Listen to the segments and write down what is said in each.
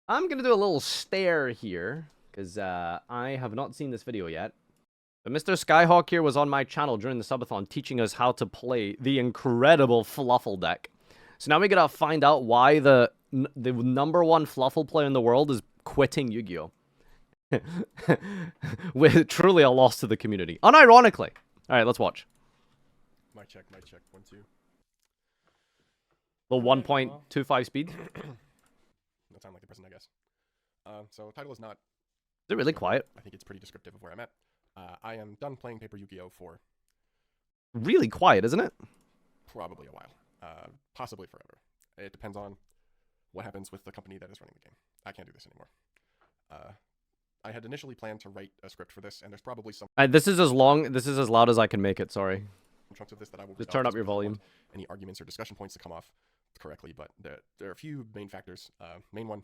I'm going to do a little stare here, because I have not seen this video yet. But Mr. Skyhawk here was on my channel during the subathon teaching us how to play the incredible Fluffle deck. So now we gotta find out why the number one Fluffle player in the world is quitting Yu-Gi-Oh! With truly a loss to the community. Unironically. Alright, let's watch. Mic check, 1, 2. The 1.25 speed. That sounds like the person, I guess. So title is not... Is it really quiet? I think it's pretty descriptive of where I'm at. I am done playing Paper Yu-Gi-Oh! For... Really quiet, isn't it? probably a while. Possibly forever. It depends on what happens with the company that is running the game. I can't do this anymore. I had initially planned to write a script for this, and there's probably some... This is as loud as I can make it, sorry. Chunks of this that I will... Just turn up your volume. Any arguments or discussion points to come off correctly, but there are a few main factors. Main one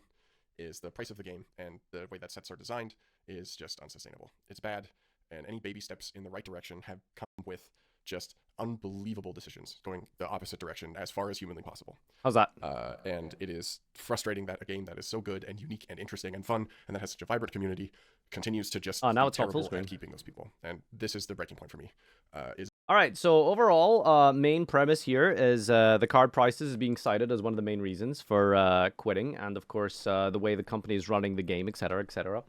is the price of the game, and the way that sets are designed is just unsustainable. It's bad, and any baby steps in the right direction have come with just unbelievable decisions going the opposite direction as far as humanly possible. How's that? And it is frustrating that a game that is so good and unique and interesting and fun and that has such a vibrant community continues to just now be it's all full terrible screen. at keeping those people. And this is the breaking point for me. All right, so overall, main premise here is the card prices is being cited as one of the main reasons for quitting, and of course, the way the company is running the game, etc., etc.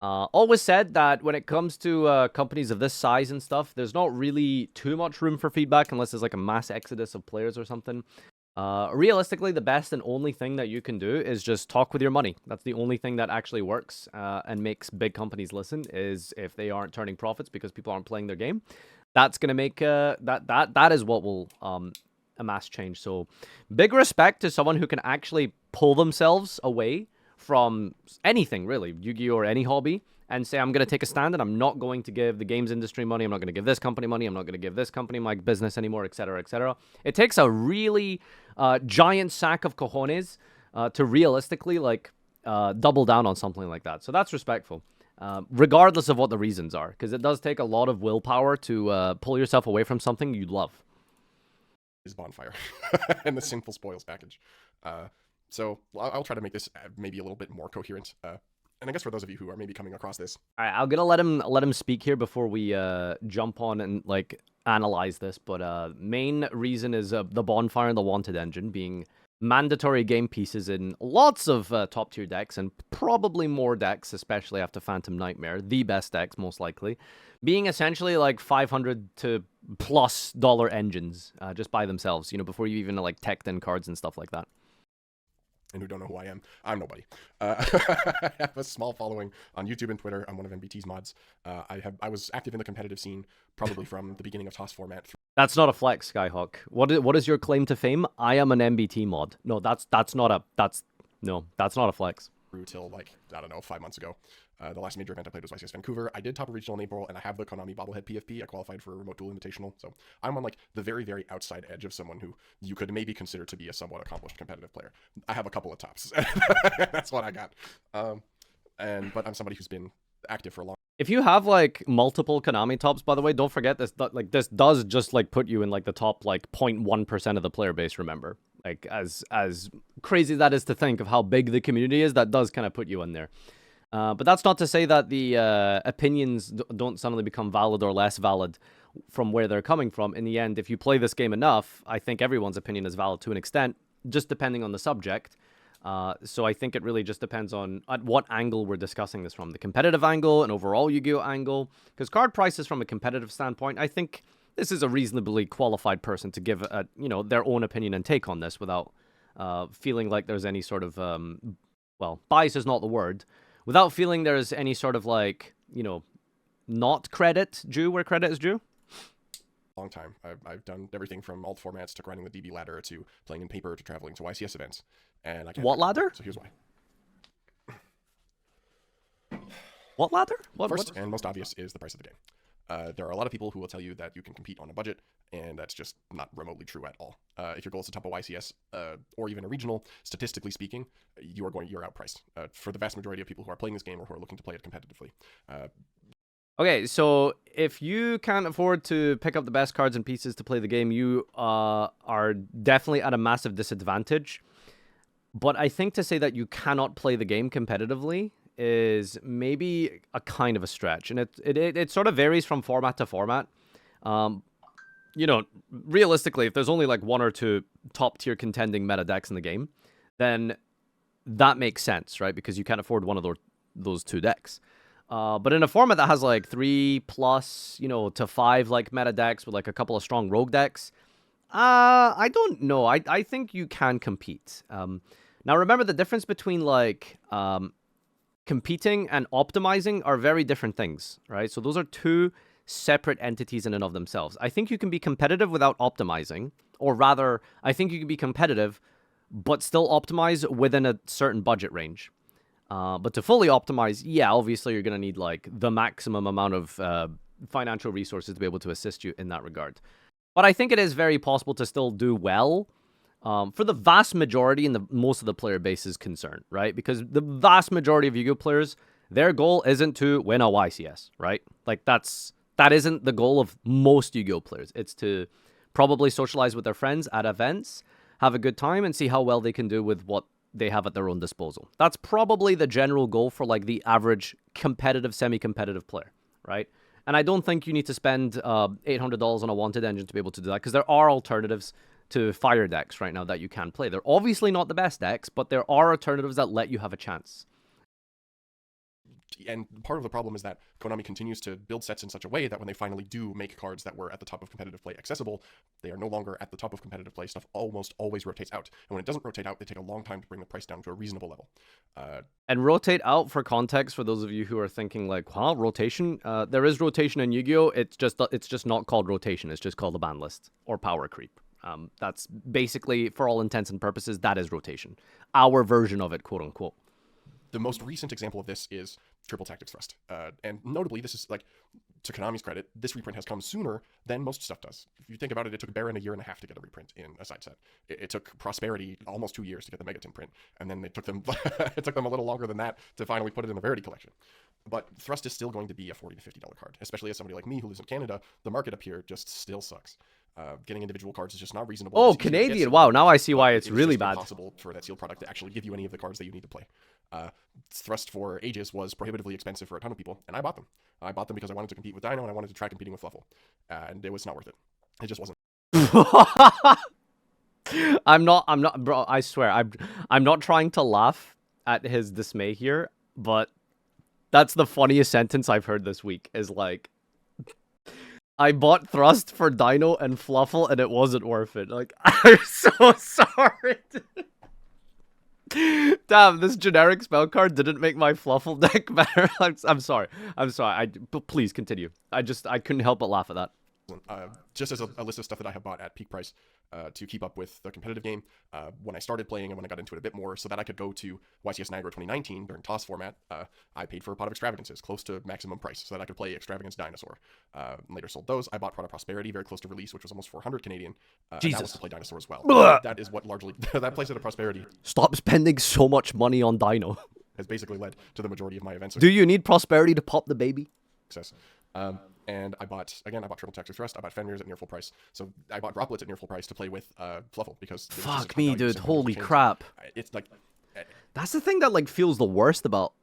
Always said that when it comes to companies of this size and stuff, there's not really too much room for feedback unless there's like a mass exodus of players or something. Realistically, the best and only thing that you can do is just talk with your money. That's the only thing that actually works and makes big companies listen, is if they aren't turning profits because people aren't playing their game. That's going to make, that is what will amass change. So, big respect to someone who can actually pull themselves away from anything, really, Yu-Gi-Oh! Or any hobby, and say, I'm going to take a stand, and I'm not going to give the games industry money, I'm not going to give this company money, I'm not going to give this company my business anymore, etc., etc. It takes a really giant sack of cojones to realistically, like, double down on something like that. So that's respectful. Regardless of what the reasons are, because it does take a lot of willpower to pull yourself away from something you love. Is Bonfire and the Sinful Spoils package. So I'll try to make this maybe a little bit more coherent. And I guess for those of you who are maybe coming across this, All right, I'm gonna let him speak here before we jump on and like analyze this. But main reason is the Bonfire and the Wanted engine being mandatory game pieces in lots of top tier decks, and probably more decks, especially after Phantom Nightmare, the best decks most likely, being essentially like $500 to plus engines just by themselves. You know, before you even like teched in cards and stuff like that. and who don't know who I am, I'm nobody. I have a small following on YouTube and Twitter. I'm one of MBT's mods. I was active in the competitive scene probably from the beginning of TOS format. That's not a flex, Skyhawk. What is your claim to fame? I am an MBT mod. No, that's not a flex. Through till like, I don't know, 5 months ago. The last major event I played was YCS Vancouver. I did top a regional in April, and I have the Konami bobblehead PFP. I qualified for a remote duel invitational, so I'm on like the very, very outside edge of someone who you could maybe consider to be a somewhat accomplished competitive player. I have a couple of tops. That's what I got. But I'm somebody who's been active for a long. If you have like multiple Konami tops, by the way, don't forget this. Like this does just like put you in like the top like 0.1% of the player base. Remember, like as crazy that is to think of how big the community is, that does kind of put you in there. But that's not to say that the opinions don't suddenly become valid or less valid from where they're coming from. In the end, if you play this game enough, I think everyone's opinion is valid to an extent, just depending on the subject. So I think it really just depends on at what angle we're discussing this from. The competitive angle, an overall Yu-Gi-Oh! Angle. Because card prices from a competitive standpoint, I think this is a reasonably qualified person to give their own opinion and take on this without feeling like there's any sort of, bias is not the word. Without feeling there's any sort of like, not credit due where credit is due. Long time. I've done everything from alt formats to grinding the DB ladder to playing in paper to traveling to YCS events. And I can't. What ladder? So here's why. What ladder? First and most obvious is the price of the game. There are a lot of people who will tell you that you can compete on a budget, and that's just not remotely true at all. If your goal is to top a YCS or even a regional, statistically speaking, you're outpriced for the vast majority of people who are playing this game or who are looking to play it competitively. Okay, so if you can't afford to pick up the best cards and pieces to play the game, you are definitely at a massive disadvantage. But I think to say that you cannot play the game competitively is maybe a kind of a stretch, and it sort of varies from format to format. Um, you know, realistically, if there's only like one or two top tier contending meta decks in the game, then that makes sense, right? Because you can't afford one of those two decks. But in a format that has like 3+ to 5 like meta decks with like a couple of strong rogue decks, I don't know. I think you can compete. Now remember the difference between like competing and optimizing are very different things, right? So those are two separate entities in and of themselves. I think you can be competitive without optimizing, or rather, I think you can be competitive but still optimize within a certain budget range. But to fully optimize, yeah, obviously you're going to need like the maximum amount of financial resources to be able to assist you in that regard. But I think it is very possible to still do well for the vast majority and the most of the player base is concerned, right? Because the vast majority of Yu-Gi-Oh players, their goal isn't to win a YCS, right? Like that isn't the goal of most Yu-Gi-Oh players. It's to probably socialize with their friends at events, have a good time, and see how well they can do with what they have at their own disposal. That's probably the general goal for like the average competitive, semi-competitive player, right? And I don't think you need to spend $800 on a wanted engine to be able to do that, because there are alternatives to fire decks right now that you can play. They're obviously not the best decks, but there are alternatives that let you have a chance. And part of the problem is that Konami continues to build sets in such a way that when they finally do make cards that were at the top of competitive play accessible, they are no longer at the top of competitive play. Stuff almost always rotates out. And when it doesn't rotate out, they take a long time to bring the price down to a reasonable level. And rotate out, for context, for those of you who are thinking like, wow, rotation? There is rotation in Yu-Gi-Oh! It's just not called rotation. It's just called a ban list or power creep. That's basically, for all intents and purposes, that is rotation. Our version of it, quote unquote. The most recent example of this is Triple Tactics Thrust. And notably, this is like, to Konami's credit, this reprint has come sooner than most stuff does. If you think about it, it took Baron a year and a half to get a reprint in a side set. It took Prosperity almost 2 years to get the Megatin print, and then it took them a little longer than that to finally put it in the Verity collection. But Thrust is still going to be a $40 to $50 card, especially as somebody like me who lives in Canada. The market up here just still sucks. Getting individual cards is just not reasonable. Oh, Canadian! Wow, now I see why it's really bad. It's impossible for that sealed product to actually give you any of the cards that you need to play. Thrust for ages was prohibitively expensive for a ton of people, and I bought them. I bought them because I wanted to compete with Dino and I wanted to try competing with Fluffle, and it was not worth it. It just wasn't. I'm not, bro. I swear, I'm not trying to laugh at his dismay here, but that's the funniest sentence I've heard this week. Is like, I bought Thrust for Dino and Fluffle, and it wasn't worth it. Like, I'm so sorry. Damn, this generic spell card didn't make my Fluffle deck better. I'm sorry. I'm sorry. Please continue. I couldn't help but laugh at that. Just as a list of stuff that I have bought at peak price to keep up with the competitive game when I started playing and when I got into it a bit more, so that I could go to YCS Niagara 2019 during TOS format. I paid for a pot of Extravagances close to maximum price so that I could play Extravagance Dinosaur. Later sold those. I bought Pot of Prosperity very close to release, which was almost 400 Canadian. Jesus. And that was to play Dinosaur as well. That is what largely that place at a Prosperity. Stop spending so much money on Dino. Has basically led to the majority of my events. Do you need Prosperity to pop the baby? Success. And I bought Triple Tactics Thrust. I bought Fenrir's at near full price. So I bought Droplets at near full price to play with Fluffle because fuck me, dude. Holy crap. It's like that's the thing that like feels the worst about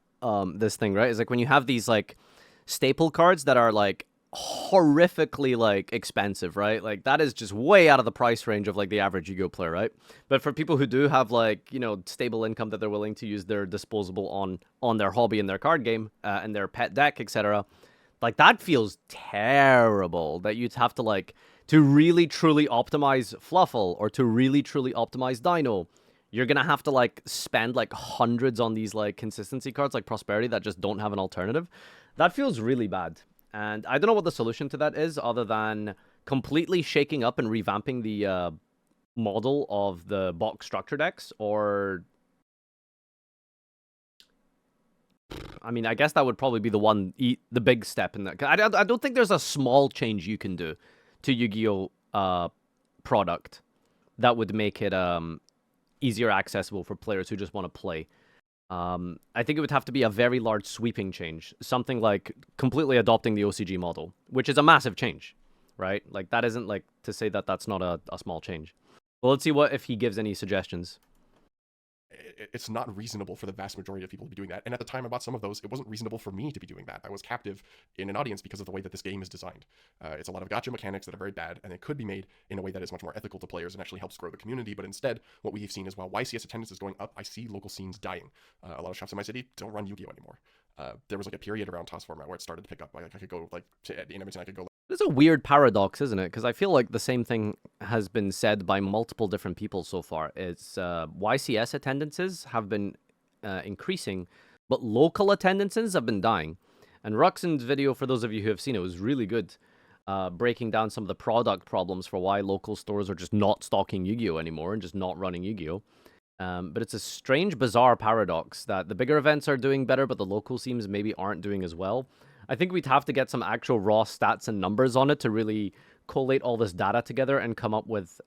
this thing, right? Is like when you have these like staple cards that are like horrifically like expensive, right? Like that is just way out of the price range of like the average Yu-Gi-Oh player, right? But for people who do have like, stable income that they're willing to use their disposable on their hobby and their card game and their pet deck, etc., like, that feels terrible that you'd have to, like, to really, truly optimize Fluffle or to really, truly optimize Dino, you're going to have to, like, spend, like, hundreds on these, like, consistency cards like Prosperity that just don't have an alternative. That feels really bad. And I don't know what the solution to that is other than completely shaking up and revamping the model of the box structure decks, or I mean, I guess that would probably be the big step in that. I don't think there's a small change you can do to Yu-Gi-Oh product that would make it easier accessible for players who just want to play. I think it would have to be a very large sweeping change, something like completely adopting the OCG model, which is a massive change, right? Like, that isn't like to say that that's not a small change. Well, let's see if he gives any suggestions. it's not reasonable for the vast majority of people to be doing that. And at the time I bought some of those, it wasn't reasonable for me to be doing that. I was captive in an audience because of the way that this game is designed. It's a lot of gacha mechanics that are very bad, and it could be made in a way that is much more ethical to players and actually helps grow the community. But instead, what we've seen is while YCS attendance is going up, I see local scenes dying. A lot of shops in my city don't run Yu-Gi-Oh anymore. There was like a period around TOS format where it started to pick up. Like I could go like in Edmonton, I could go. It's a weird paradox, isn't it? Because I feel like the same thing has been said by multiple different people so far. It's YCS attendances have been increasing, but local attendances have been dying. And Ruxin's video, for those of you who have seen it, was really good, breaking down some of the product problems for why local stores are just not stocking Yu-Gi-Oh anymore and just not running Yu-Gi-Oh. But it's a strange, bizarre paradox that the bigger events are doing better, but the local scenes maybe aren't doing as well. I think we'd have to get some actual raw stats and numbers on it to really collate all this data together and come up with,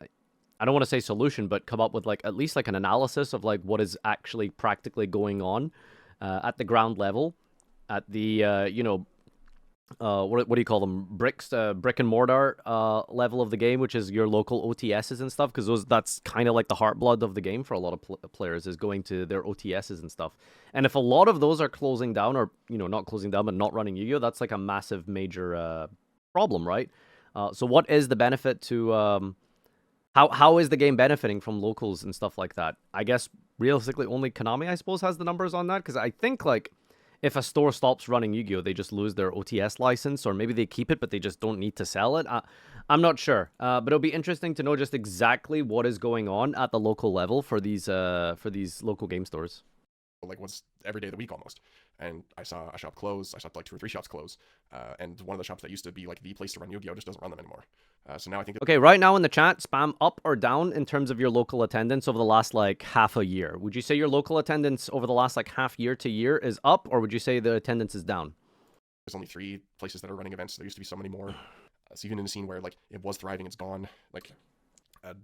I don't want to say solution, but come up with like at least like an analysis of like what is actually practically going on at the ground level, at the what do you call them, brick and mortar level of the game, which is your local OTSs and stuff, because that's kind of like the heartblood of the game for a lot of players, is going to their OTSs and stuff. And if a lot of those are closing down, or not closing down but not running Yu-Gi-Oh, that's like a massive major problem, right? So what is the benefit to how is the game benefiting from locals and stuff like that? I guess realistically only Konami, I suppose, has the numbers on that, because I think like if a store stops running Yu-Gi-Oh, they just lose their OTS license, or maybe they keep it, but they just don't need to sell it. I'm not sure, but it'll be interesting to know just exactly what is going on at the local level for these local game stores. Like once every day of the week almost, and I saw a shop close. I saw like 2 or 3 shops close, and one of the shops that used to be like the place to run Yu-Gi-Oh just doesn't run them anymore. So now I think okay, right now in the chat, spam up or down in terms of your local attendance over the last like half a year. Would you say your local attendance over the last like half year to year is up, or would you say the attendance is down? There's only 3 places that are running events. There used to be so many more. So even in a scene where like it was thriving, it's gone. Like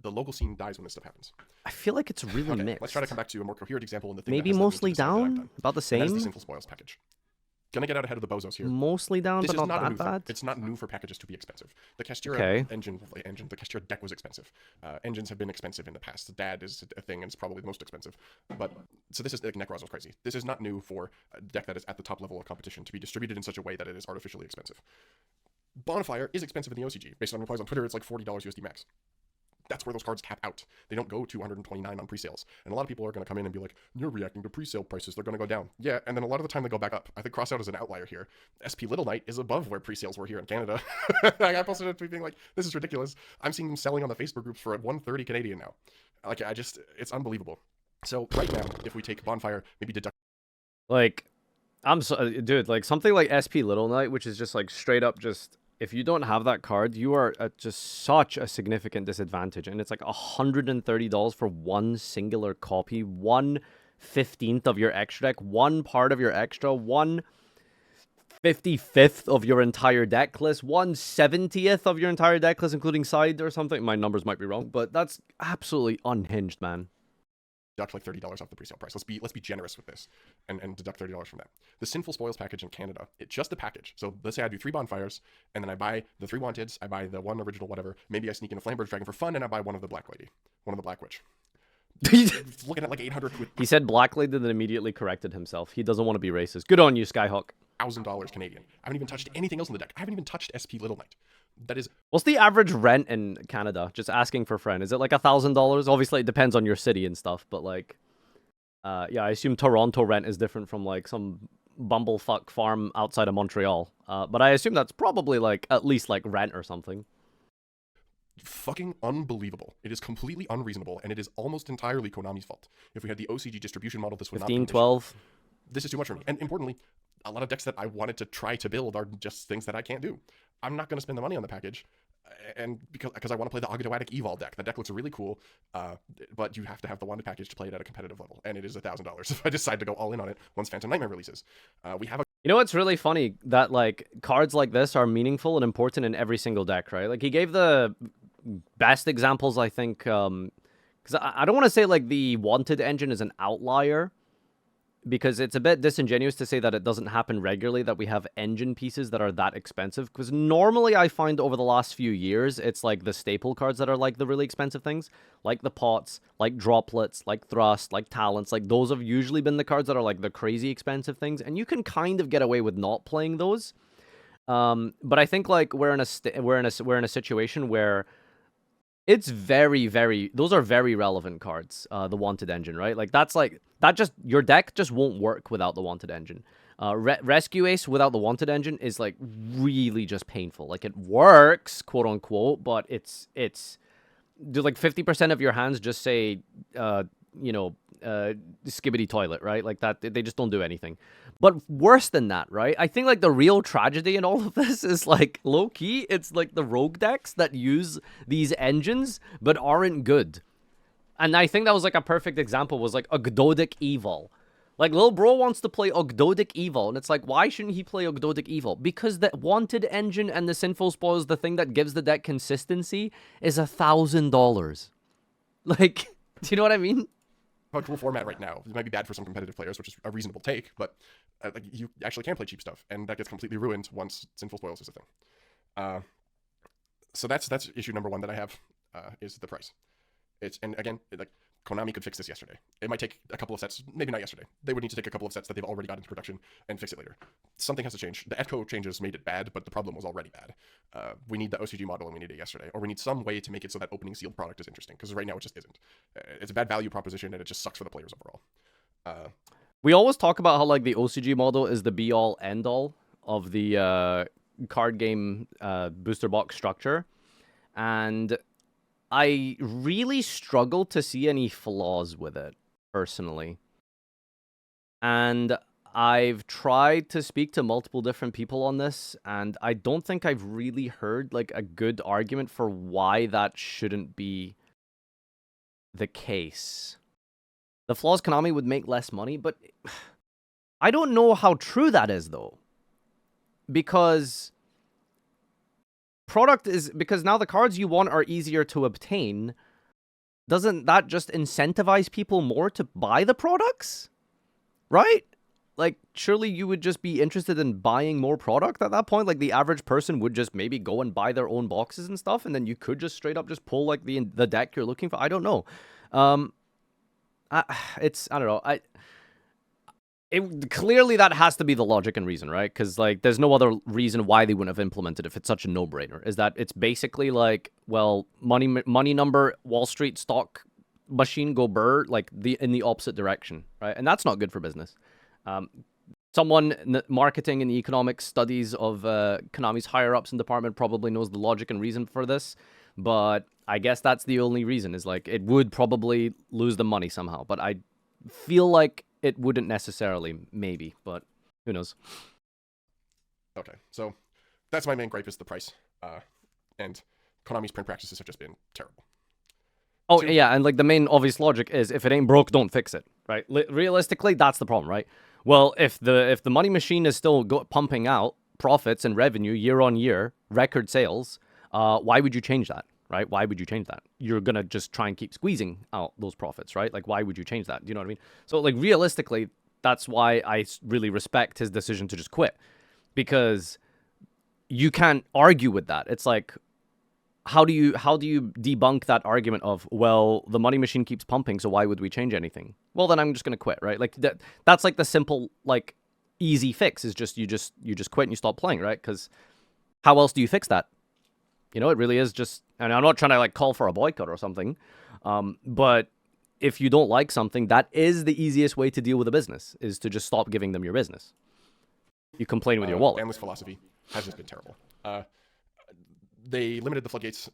the local scene dies when this stuff happens. I feel like it's really okay, mixed. Let's try to come back to a more coherent example. In the thing maybe mostly down, about the same. That's the Sinful Spoils package. Gonna get out ahead of the bozos here. Mostly down, this but is not that bad. It's not new for packages to be expensive. The Castira the Castira deck was expensive. Engines have been expensive in the past. The DAD is a thing, and it's probably the most expensive. But so this is like Necros was crazy. This is not new for a deck that is at the top level of competition to be distributed in such a way that it is artificially expensive. Bonfire is expensive in the OCG. Based on replies on Twitter, it's like $40 USD max. That's where those cards cap out. They don't go to 129 on pre-sales. And a lot of people are going to come in and be like, you're reacting to pre-sale prices. They're going to go down. Yeah, and then a lot of the time they go back up. I think Crossout is an outlier here. SP Little Knight is above where pre-sales were here in Canada. I posted a tweet being like, this is ridiculous. I'm seeing them selling on the Facebook groups for 130 Canadian now. Like, it's unbelievable. So right now, if we take Bonfire, maybe deduct... Like, dude, like something like SP Little Knight, which is just like straight up just... If you don't have that card, you are at just such a significant disadvantage. And it's like $130 for one singular copy, 1/15th of your extra deck, one part of your extra, 1/55th of your entire deck list, 1/70th of your entire deck list, including side or something. My numbers might be wrong, but that's absolutely unhinged, man. Deduct like $30 off the presale price. Let's be generous with this and deduct $30 from that. The Sinful Spoils package in Canada, it's just a package. So let's say I do 3 bonfires, and then I buy the 3 wanteds, I buy the 1 original whatever. Maybe I sneak in a Flamebird Dragon for fun, and I buy one of the Black Lady, one of the Black Witch. Looking at like 800 quid. He said Black Lady, then immediately corrected himself. He doesn't want to be racist. Good on you, Skyhawk. $1,000 Canadian. I haven't even touched anything else in the deck. I haven't even touched SP Little Knight. That is... What's the average rent in Canada? Just asking for a friend. Is it like $1,000? Obviously, it depends on your city and stuff, but like... yeah, I assume Toronto rent is different from like some bumblefuck farm outside of Montreal. But I assume that's probably like at least like rent or something. Fucking unbelievable. It is completely unreasonable, and it is almost entirely Konami's fault. If we had the OCG distribution model, this would 15, not be 12. This is too much for me. And importantly, a lot of decks that I wanted to try to build are just things that I can't do. I'm not going to spend the money on the package. And because I want to play the Agadoatic Evol deck. The deck looks really cool, but you have to have the wanted package to play it at a competitive level, and it is $1,000 if I decide to go all in on it once Phantom Nightmare releases. We have a... You know what's really funny? That like cards like this are meaningful and important in every single deck, right? Like he gave the best examples, I think, because I don't want to say like the Wanted engine is an outlier, because it's a bit disingenuous to say that it doesn't happen regularly, that we have engine pieces that are that expensive. Because normally I find over the last few years, it's like the staple cards that are like the really expensive things, like the pots, like droplets, like thrust, like talents. Like those have usually been the cards that are like the crazy expensive things, and you can kind of get away with not playing those. But I think like we're in a situation where it's those are very relevant cards. The Wanted Engine, right? Like that just your deck just won't work without the Wanted Engine. Rescue Ace without the Wanted Engine is like really just painful. Like it works, quote unquote, but it's do like 50% of your hands just say skibbity toilet, right? Like that, they just don't do anything. But worse than that, right? I think like the real tragedy in all of this is like low key, it's like the rogue decks that use these engines but aren't good. And I think that was like a perfect example was like Ogdodic Evil. Like Lil Bro wants to play Ogdodic Evil, and it's like, why shouldn't he play Ogdodic Evil? Because the Wanted Engine and the Sinful Spoils, the thing that gives the deck consistency, is $1,000. Like, do you know what I mean? A cool format right now. It might be bad for some competitive players, which is a reasonable take, but like you actually can play cheap stuff, and that gets completely ruined once Sinful Spoils is a thing. So that's issue number one that I have is the price. And again, like Konami could fix this yesterday. It might take a couple of sets, maybe not yesterday. They would need to take a couple of sets that they've already got into production and fix it later. Something has to change. The Echo changes made it bad, but the problem was already bad. We need the OCG model, and we need it yesterday. Or we need some way to make it so that opening sealed product is interesting, because right now it just isn't. It's a bad value proposition, and it just sucks for the players overall. We always talk about how like the OCG model is the be-all, end-all of the card game booster box structure. And I really struggle to see any flaws with it, personally. And I've tried to speak to multiple different people on this, and I don't think I've really heard like a good argument for why that shouldn't be the case. The flaws Konami would make less money, but I don't know how true that is, though. Because now the cards you want are easier to obtain. Doesn't that just incentivize people more to buy the products? Right? Like, surely you would just be interested in buying more product at that point? Like, the average person would just maybe go and buy their own boxes and stuff, and then you could just straight up just pull, like, the deck you're looking for? I don't know. I don't know. Clearly that has to be the logic and reason, right? Because like there's no other reason why they wouldn't have implemented it if it's such a no-brainer. Is that it's basically like, well, money number, Wall Street stock machine go burr, like in the opposite direction, right? And that's not good for business. Someone in the marketing and the economic studies of Konami's higher ups in department probably knows the logic and reason for this, but I guess that's the only reason, is like it would probably lose the money somehow. But I feel like it wouldn't necessarily, maybe, but who knows? Okay, so that's my main gripe, is the price. And Konami's print practices have just been terrible. Oh, yeah, and like the main obvious logic is if it ain't broke, don't fix it, right? Realistically, that's the problem, right? Well, if the money machine is still pumping out profits and revenue year on year, record sales, why would you change that? Right? Why would you change that? You're going to just try and keep squeezing out those profits, right? Like, why would you change that? Do you know what I mean? So, like, realistically, that's why I really respect his decision to just quit. Because you can't argue with that. It's like, how do you debunk that argument of, well, the money machine keeps pumping, so why would we change anything? Well, then I'm just going to quit, right? Like, that's like the simple, like, easy fix is just, you just quit and you stop playing, right? Because how else do you fix that? You know, it really is just, and I'm not trying to like call for a boycott or something, but if you don't like something, that is the easiest way to deal with a business, is to just stop giving them your business. You complain with your wallet. Bandless philosophy has just been terrible. They limited the floodgates,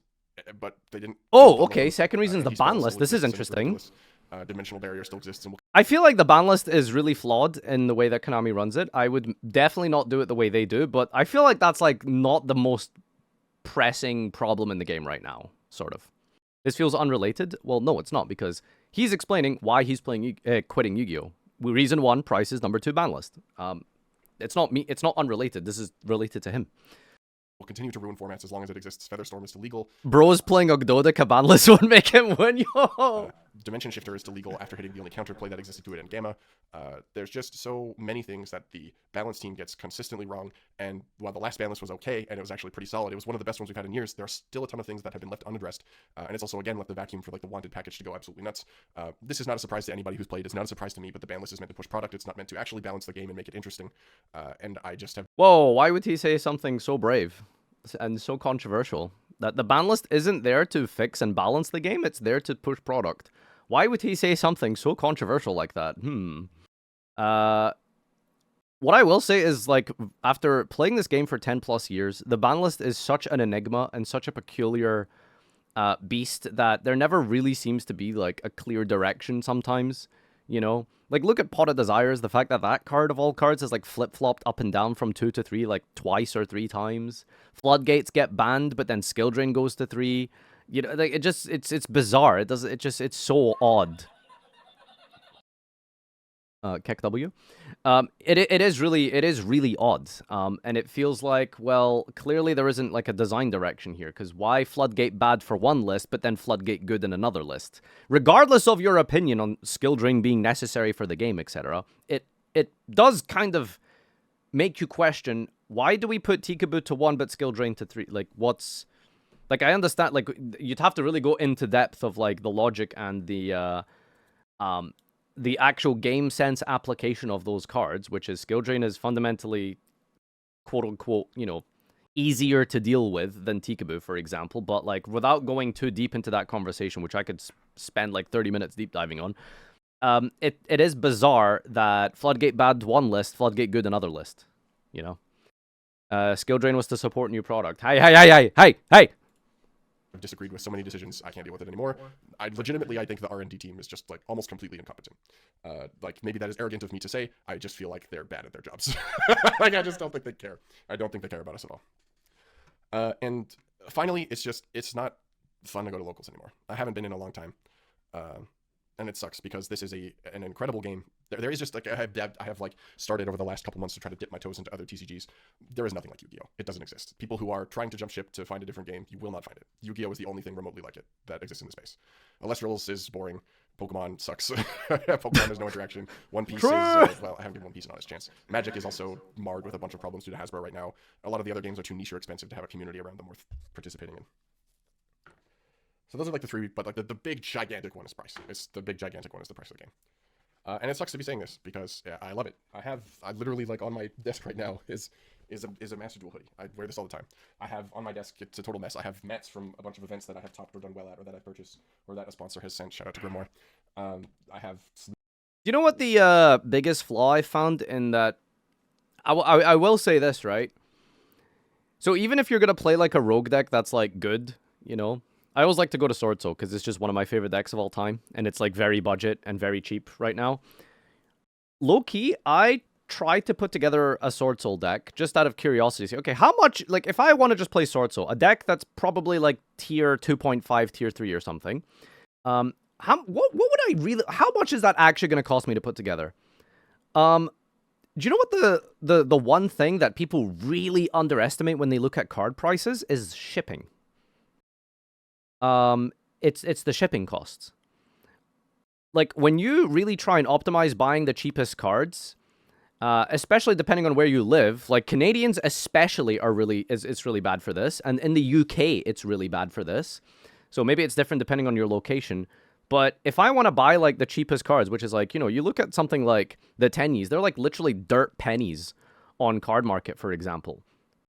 but they didn't. Oh, okay. Second reason is the ban list. This is interesting. Dimensional barrier still exists. And I feel like the ban list is really flawed in the way that Konami runs it. I would definitely not do it the way they do, but I feel like that's like not the most pressing problem in the game right now, sort of. This feels unrelated. Well, no, it's not, because he's explaining why he's quitting Yu-Gi-Oh! Reason 1, prices. Number 2, ban list. It's not me. It's not unrelated. This is related to him. Will continue to ruin formats as long as it exists. Featherstorm is still legal. Bro's playing Ogdodic, a ban list won't make him win, yo! Dimension Shifter is still legal after hitting the only counterplay that existed to it in Gamma. There's just so many things that the balance team gets consistently wrong, and while the last balance was okay, and it was actually pretty solid, it was one of the best ones we've had in years, there are still a ton of things that have been left unaddressed, and it's also, again, left the vacuum for like the wanted package to go absolutely nuts. This is not a surprise to anybody who's played, it's not a surprise to me, but the ban list is meant to push product, it's not meant to actually balance the game and make it interesting, and I just have... Whoa, why would he say something so brave and so controversial? That the ban list isn't there to fix and balance the game, it's there to push product. Why would he say something so controversial like that? What I will say is, like, after playing this game for 10 plus years, the ban list is such an enigma and such a peculiar beast that there never really seems to be, like, a clear direction sometimes, you know? Like, look at Pot of Desires, the fact that that card of all cards is, like, flip-flopped up and down from 2 to 3, like, twice or 3 times. Floodgates get banned, but then Skill Drain goes to 3. You know, like, it's bizarre. It's so odd. Keck W. It is really odd. And it feels like, well, clearly there isn't like a design direction here, because why Floodgate bad for one list, but then Floodgate good in another list? Regardless of your opinion on Skill Drain being necessary for the game, etc., it does kind of make you question, why do we put Tikaboo to 1 but Skill Drain to 3? Like, what's... Like, I understand, like, you'd have to really go into depth of, like, the logic and the actual game sense application of those cards, which is Skill Drain is fundamentally, quote-unquote, you know, easier to deal with than Tikaboo, for example, but, like, without going too deep into that conversation, which I could spend, like, 30 minutes deep diving on, it is bizarre that Floodgate bad one list, Floodgate good another list, you know? Skill Drain was to support new product. Hey! I've disagreed with so many decisions, I can't deal with it anymore. I think the R&D team is just like almost completely incompetent. Like, maybe that is arrogant of me to say, I just feel like they're bad at their jobs. Like, I just don't think they care. I don't think they care about us at all. And finally, it's not fun to go to locals anymore. I haven't been in a long time. And it sucks because this is an incredible game. There is just like, I have like started over the last couple months to try to dip my toes into other TCGs. There is nothing like Yu-Gi-Oh! It doesn't exist. People who are trying to jump ship to find a different game, you will not find it. Yu-Gi-Oh! Is the only thing remotely like it that exists in the space. Alestrals is boring. Pokemon sucks. Pokemon has no interaction. One Piece is, well, I haven't given One Piece an honest chance. Magic is also marred with a bunch of problems due to Hasbro right now. A lot of the other games are too niche or expensive to have a community around them worth participating in. So those are like the three, but like the big gigantic one is price. The big gigantic one is the price of the game. And it sucks to be saying this because I love it. I literally, like, on my desk right now is a Master Duel hoodie. I wear this all the time. I have on my desk, it's a total mess. I have mats from a bunch of events that I have topped or done well at, or that I purchased, or that a sponsor has sent. Shout out to Grimoire. I have... You know what the biggest flaw I found in that? I will say this, right? So even if you're going to play like a rogue deck that's like good, you know... I always like to go to Sword Soul because it's just one of my favorite decks of all time, and it's like very budget and very cheap right now. Low-key, I tried to put together a Sword Soul deck just out of curiosity. Okay, how much, like, if I want to just play Sword Soul, a deck that's probably like tier 2.5, tier 3 or something, what would I really, how much is that actually going to cost me to put together? Do you know what the one thing that people really underestimate when they look at card prices is shipping. It's the shipping costs. Like, when you really try and optimize buying the cheapest cards, especially depending on where you live, like Canadians especially are it's really bad for this, and in the UK it's really bad for this. So maybe it's different depending on your location. But if I want to buy like the cheapest cards, which is like, you know, you look at something like the tennies, they're like literally dirt pennies on Card Market, for example.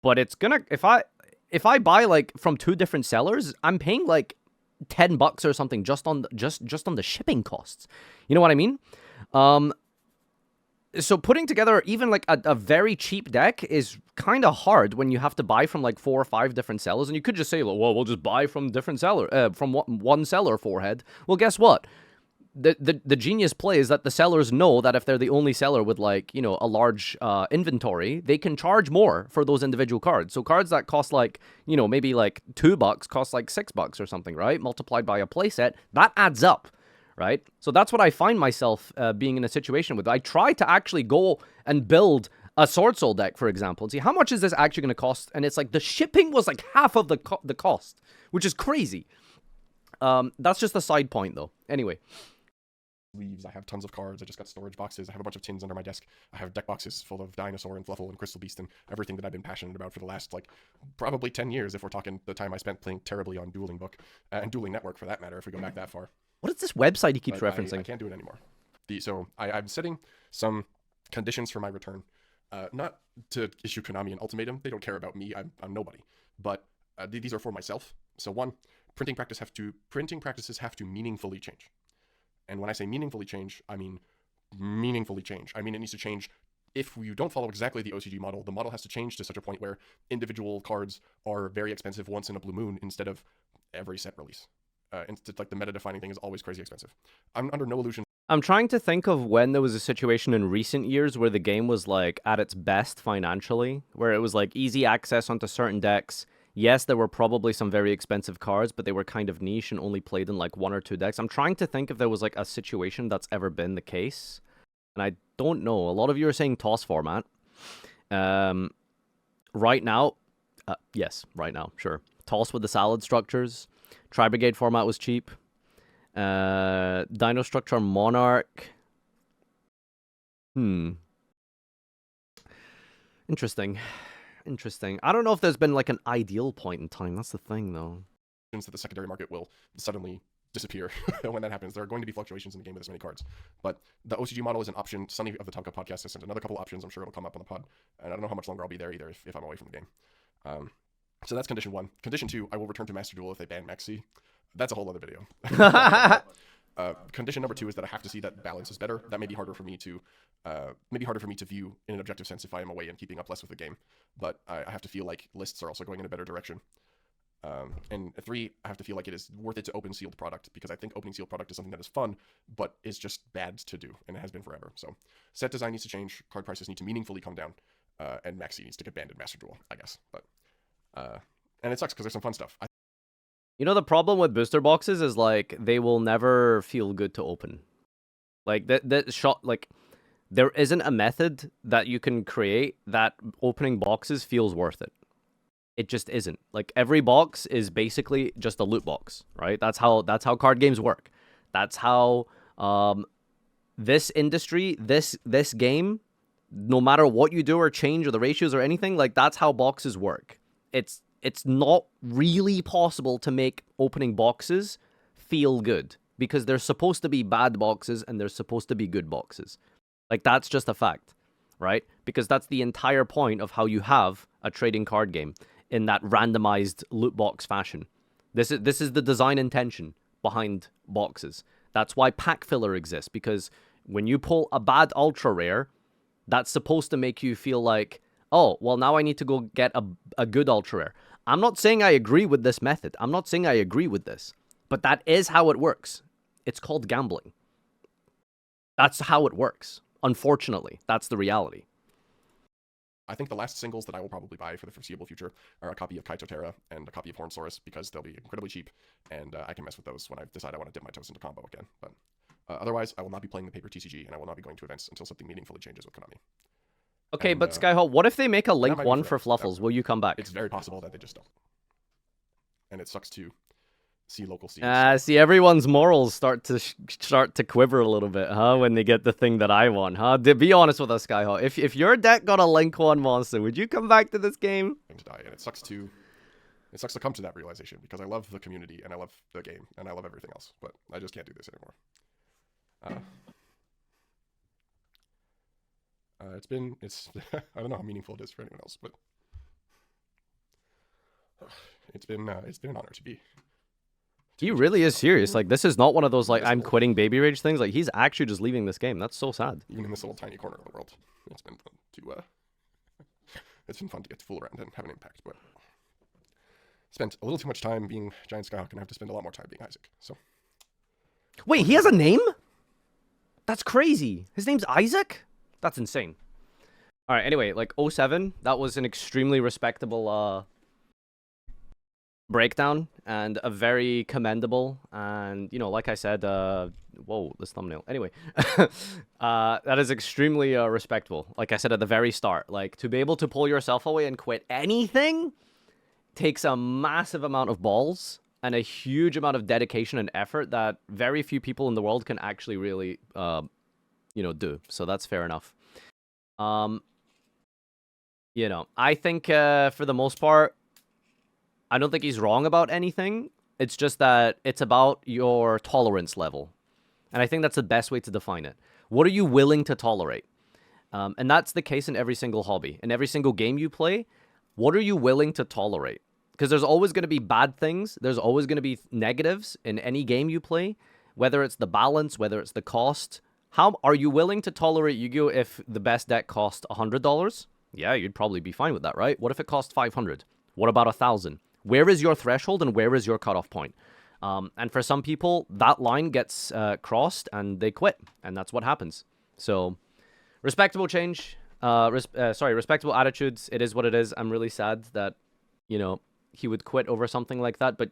But it's gonna, if I buy like from 2 different sellers, I'm paying like $10 or something just on the shipping costs. You know what I mean? So putting together even like a very cheap deck is kind of hard when you have to buy from like 4 or 5 different sellers, and you could just say, well, we'll just buy from different seller, from one seller, forehead. Well, guess what? The genius play is that the sellers know that if they're the only seller with, like, you know, a large inventory, they can charge more for those individual cards. So cards that cost like, you know, maybe like $2 cost like $6 or something, right? Multiplied by a playset, that adds up, right? So that's what I find myself being in a situation with. I try to actually go and build a Sword Soul deck, for example, and see how much is this actually going to cost, and it's like the shipping was like half of the cost, which is crazy. That's just a side point, though. Anyway. Leaves. I have tons of cards. I just got storage boxes. I have a bunch of tins under my desk. I have deck boxes full of Dinosaur and Fluffle and Crystal Beast and everything that I've been passionate about for the last, like, probably 10 years if we're talking the time I spent playing terribly on Dueling Book and Dueling Network for that matter, if we go back that far. What is this website he keeps referencing? I can't do it anymore. So I'm setting some conditions for my return. Not to issue Konami an ultimatum. They don't care about me. I'm nobody. But these are for myself. So one, printing practices have to meaningfully change. And when I say meaningfully change, I mean meaningfully change. I mean it needs to change. If you don't follow exactly the OCG model, the model has to change to such a point where individual cards are very expensive once in a blue moon instead of every set release. Like the meta-defining thing is always crazy expensive. I'm under no illusion. I'm trying to think of when there was a situation in recent years where the game was like at its best financially, where it was like easy access onto certain decks. Yes, there were probably some very expensive cards, but they were kind of niche and only played in like 1 or 2 decks. I'm trying to think if there was like a situation that's ever been the case. And I don't know. A lot of you are saying toss format. Right now, yes, right now, sure. Toss with the salad structures. Tri-Brigade format was cheap. Dino Structure Monarch. Interesting. I don't know if there's been like an ideal point in time. That's the thing, though. That the secondary market will suddenly disappear when that happens. There are going to be fluctuations in the game with this many cards. But the OCG model is an option. Sunny of the Tonka podcast has sent another couple options. I'm sure it'll come up on the pod. And I don't know how much longer I'll be there either if I'm away from the game. So that's condition 1. Condition 2, I will return to Master Duel if they ban Maxi. That's a whole other video. Condition number 2 is that I have to see that balance is better. That may be harder for me to view in an objective sense if I am away and keeping up less with the game. But I have to feel like lists are also going in a better direction. And 3, I have to feel like it is worth it to open sealed product, because I think opening sealed product is something that is fun, but is just bad to do, and it has been forever. So set design needs to change, card prices need to meaningfully come down, and Maxi needs to get banned in Master Duel, I guess. But and it sucks because there's some fun stuff. You know, the problem with booster boxes is like they will never feel good to open. Like that shot, like there isn't a method that you can create that opening boxes feels worth it. It just isn't. Like every box is basically just a loot box, right? That's how card games work. That's how this industry, this game, no matter what you do or change or the ratios or anything, like that's how boxes work. It's not really possible to make opening boxes feel good, because they're supposed to be bad boxes and they're supposed to be good boxes. Like that's just a fact, right? Because that's the entire point of how you have a trading card game in that randomized loot box fashion. This is the design intention behind boxes. That's why pack filler exists, because when you pull a bad ultra rare, that's supposed to make you feel like, oh, well, now I need to go get a good ultra rare. I'm not saying I agree with this method. I'm not saying I agree with this. But that is how it works. It's called gambling. That's how it works. Unfortunately, that's the reality. I think the last singles that I will probably buy for the foreseeable future are a copy of Kaito Terra and a copy of Hornsaurus, because they'll be incredibly cheap, and I can mess with those when I decide I want to dip my toes into combo again. But otherwise, I will not be playing the paper TCG, and I will not be going to events until something meaningfully changes with Konami. Okay, but Skyhawk, what if they make a Link 1 for Fluffles? Will you come back? It's very possible that they just don't. And it sucks to see local scenes. See, everyone's morals start to quiver a little bit, huh? When they get the thing that I want, huh? To be honest with us, Skyhawk, if your deck got a Link 1 monster, would you come back to this game? To die, and it sucks to come to that realization, because I love the community and I love the game and I love everything else, but I just can't do this anymore. It's I don't know how meaningful it is for anyone else, but it's been an honor to be. He really is serious. Like, this is not one of those, like, I'm quitting Baby Rage things. Like, he's actually just leaving this game. That's so sad. Even in this little tiny corner of the world, it's been fun to get to fool around and have an impact, but spent a little too much time being Giant Skyhawk, and I have to spend a lot more time being Isaac, so. Wait, he has a name? That's crazy. His name's Isaac? That's insane. All right, anyway, like 07, that was an extremely respectable breakdown and a very commendable, and, you know, like I said, whoa, this thumbnail. Anyway, that is extremely respectable. Like I said at the very start, like, to be able to pull yourself away and quit anything takes a massive amount of balls, and a huge amount of dedication and effort that very few people in the world can actually really, do. So that's fair enough. I think for the most part, I don't think he's wrong about anything. It's just that it's about your tolerance level. And I think that's the best way to define it. What are you willing to tolerate? And that's the case in every single hobby. In every single game you play, what are you willing to tolerate? Because there's always going to be bad things. There's always going to be negatives in any game you play, whether it's the balance, whether it's the cost. How are you willing to tolerate Yu-Gi-Oh! If the best deck cost $100? Yeah, you'd probably be fine with that, right? What if it cost 500? What about 1,000? Where is your threshold and where is your cutoff point? And for some people, that line gets crossed and they quit, and that's what happens. So, respectable change. Respectable attitudes. It is what it is. I'm really sad that, he would quit over something like that, but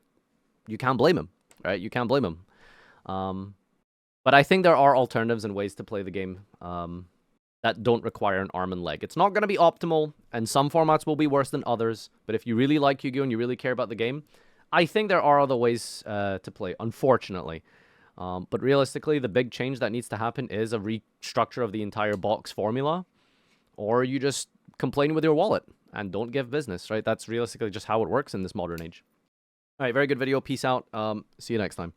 you can't blame him, right? You can't blame him. But I think there are alternatives and ways to play the game that don't require an arm and leg. It's not going to be optimal, and some formats will be worse than others, but if you really like Yu-Gi-Oh! And you really care about the game, I think there are other ways to play, unfortunately. But realistically, the big change that needs to happen is a restructure of the entire box formula, or you just complain with your wallet and don't give business, right? That's realistically just how it works in this modern age. All right, very good video. Peace out. See you next time.